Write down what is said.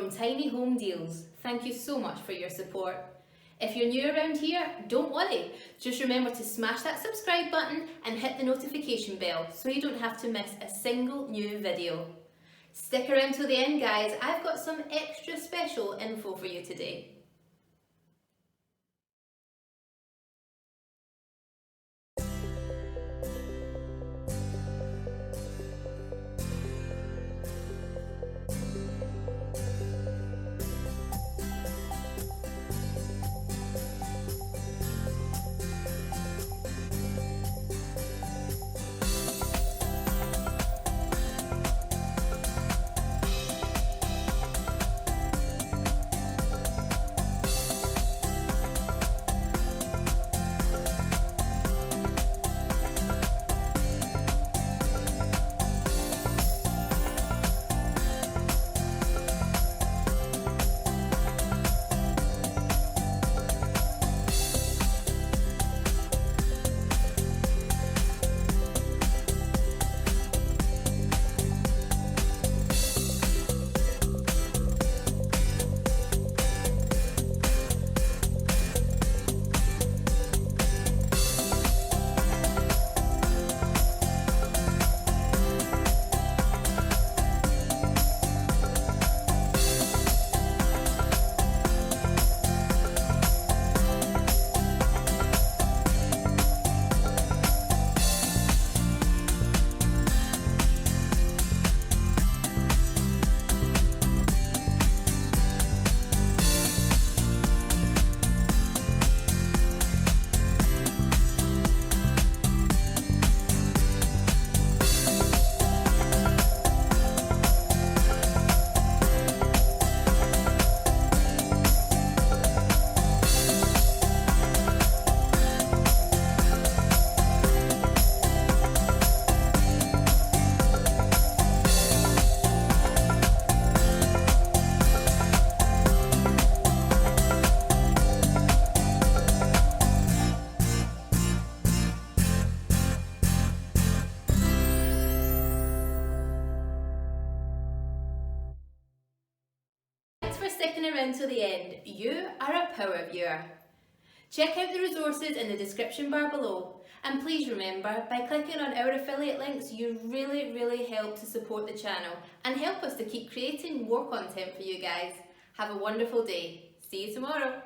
from Tiny Home Deals. Thank you so much for your support. If you're new around here, don't worry. Just remember to smash that subscribe button and hit the notification bell so you don't have to miss a single new video. Stick around till the end, guys. I've got some extra special info for you today. Sticking around to the end. You are a power viewer. Check out the resources in the description bar below, and please remember, by clicking on our affiliate links you really help to support the channel and help us to keep creating more content for you guys. Have a wonderful day. See you tomorrow.